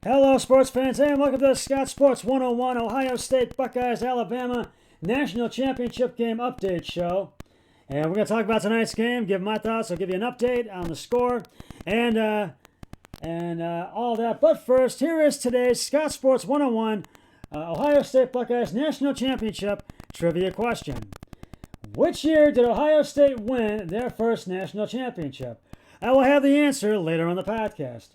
Hello, sports fans, and welcome to the Scott Sports 101 Ohio State Buckeyes Alabama National Championship Game Update Show. And we're going to talk about tonight's game, give my thoughts, I'll give you an update on the score, and all that. But first, here is today's Scott Sports 101 Ohio State Buckeyes National Championship Trivia question. Which year did Ohio State win their first national championship? I will have the answer later on the podcast.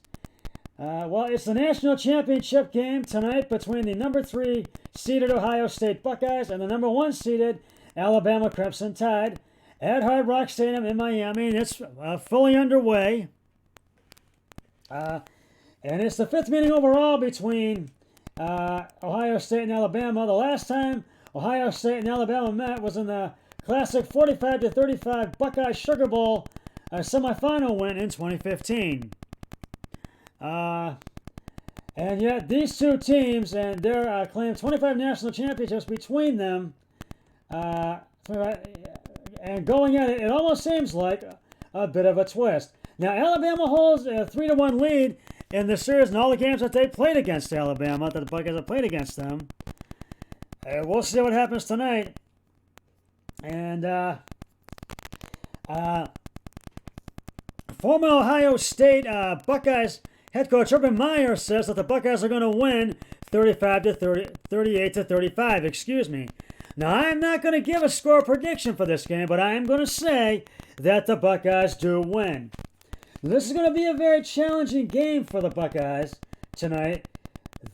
Well, it's the national championship game tonight between the number 3 seeded Ohio State Buckeyes and the number 1 seeded Alabama Crimson Tide at Hard Rock Stadium in Miami. And it's fully underway. And it's the 5th meeting overall between Ohio State and Alabama. The last time Ohio State and Alabama met was in the classic 45-35 Buckeye Sugar Bowl semifinal win in 2015. And yet these two teams and their claimed 25 national championships between them, and going at it, it almost seems like a bit of a twist. Now Alabama holds a 3-1 lead in the series and all the games that they played against Alabama, that the Buckeyes have played against them. We'll see what happens tonight. And former Ohio State Buckeyes head coach Urban Meyer says that the Buckeyes are going to win 38-35. Excuse me. Now, I'm not going to give a score prediction for this game, but I am going to say that the Buckeyes do win. This is going to be a very challenging game for the Buckeyes tonight.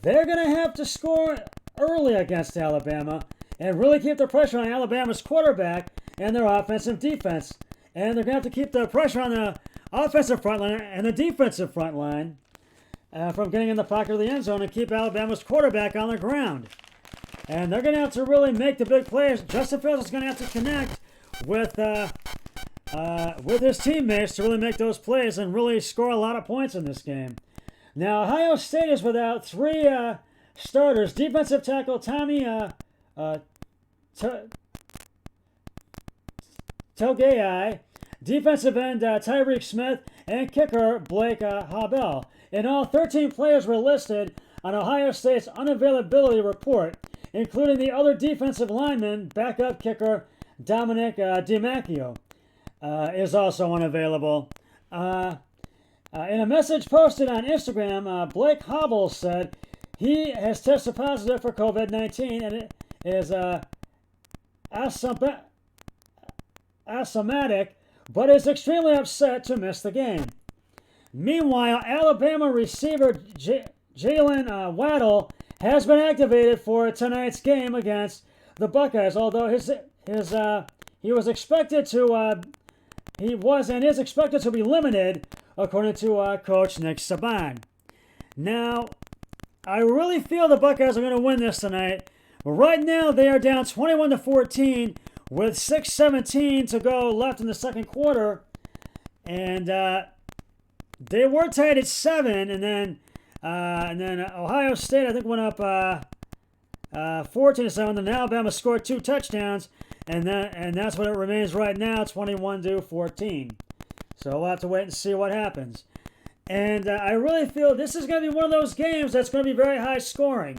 They're going to have to score early against Alabama and really keep the pressure on Alabama's quarterback and their offensive defense. And they're going to have to keep the pressure on the offensive front line and the defensive front line from getting in the pocket of the end zone and keep Alabama's quarterback on the ground. And they're going to have to really make the big plays. Justin Fields is going to have to connect with his teammates to really make those plays and really score a lot of points in this game. Now, Ohio State is without 3 starters. Defensive tackle Tommy Togiai, defensive end Tyreek Smith, and kicker Blake Habell. In all, 13 players were listed on Ohio State's unavailability report, including the other defensive lineman, backup kicker Dominic DiMacchio, is also unavailable. In a message posted on Instagram, Blake Habell said he has tested positive for COVID-19 and it is asymptomatic, but is extremely upset to miss the game. Meanwhile, Alabama receiver Jalen Waddle has been activated for tonight's game against the Buckeyes, although he was expected to he was and is expected to be limited, according to Coach Nick Saban. Now, I really feel the Buckeyes are going to win this tonight. Right now, they are down 21-14 with 6:17 to go left in the second quarter, and they were tied at 7, and then Ohio State I think went up 14-7. Then Alabama scored 2 touchdowns, and that's what it remains right now, 21-14. So we'll have to wait and see what happens. And I really feel this is going to be one of those games that's going to be very high scoring,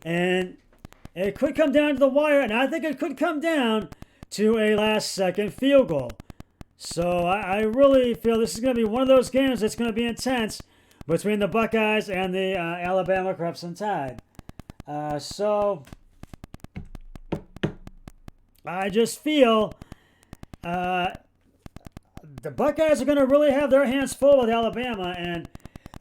and it could come down to the wire, and I think it could come down to a last-second field goal. So I really feel this is going to be one of those games that's going to be intense between the Buckeyes and the Alabama Crimson Tide. So I just feel the Buckeyes are going to really have their hands full with Alabama, and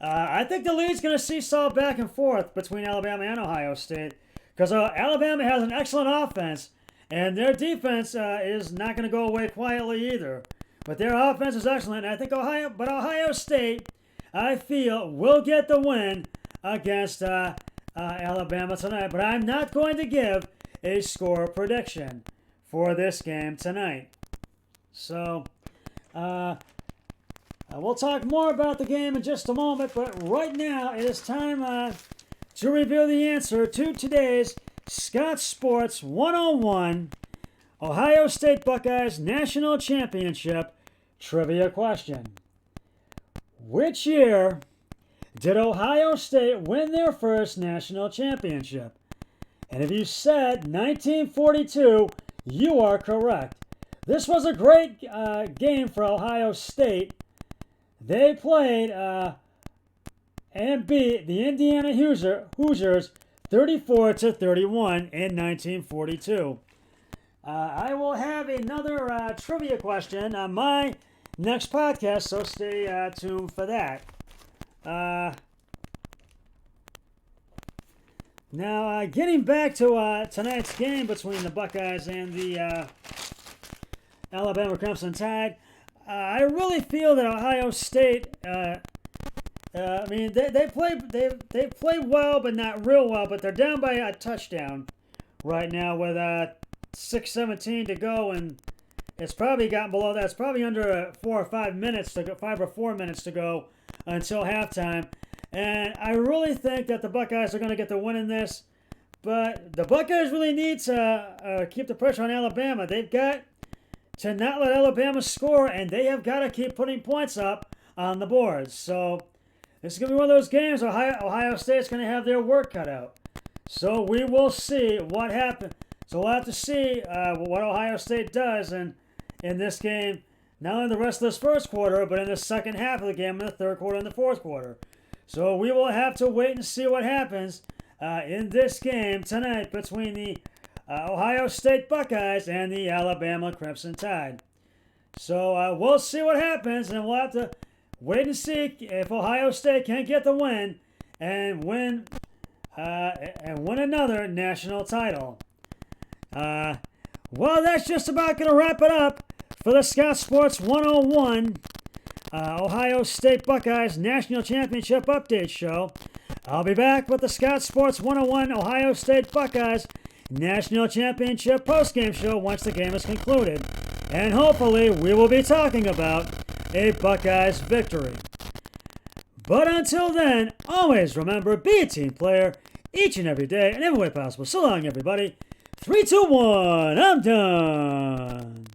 I think the lead's going to seesaw back and forth between Alabama and Ohio State, because Alabama has an excellent offense, and their defense is not going to go away quietly either. But their offense is excellent, and I think Ohio State, I feel, will get the win against Alabama tonight. But I'm not going to give a score prediction for this game tonight. So, we'll talk more about the game in just a moment, but right now it is time to reveal the answer to today's Scott Sports 101 Ohio State Buckeyes National Championship Trivia question. Which year Did Ohio State win their first national championship? And if you said 1942, you are correct. This was a great game for Ohio State. They played and beat the Indiana Hoosiers 34-31 in 1942. I will have another trivia question on my next podcast, so stay tuned for that. Now, getting back to tonight's game between the Buckeyes and the Alabama Crimson Tide, I really feel that Ohio State. I mean, they play well, but not real well. But they're down by a touchdown right now with 6:17 to go, and it's probably gotten below that. It's probably under 4 or 5 minutes to go, 5 or 4 minutes to go until halftime. And I really think that the Buckeyes are going to get the win in this. But the Buckeyes really need to keep the pressure on Alabama. They've got to not let Alabama score, and they have got to keep putting points up on the boards. So this is going to be one of those games Ohio State's going to have their work cut out. So we will see what happens. So we'll have to see what Ohio State does in this game, not only the rest of this first quarter, but in the second half of the game, in the third quarter and the fourth quarter. So we will have to wait and see what happens in this game tonight between the Ohio State Buckeyes and the Alabama Crimson Tide. So we'll see what happens, and we'll have to wait and see if Ohio State can get the win and win another national title. Well, that's just about going to wrap it up for the Scott Sports 101 Ohio State Buckeyes National Championship Update Show. I'll be back with the Scott Sports 101 Ohio State Buckeyes National Championship postgame show once the game is concluded. And hopefully we will be talking about a Buckeyes victory. But until then, always remember, be a team player each and every day and every way possible. So long, everybody. 3, 2, 1, I'm done.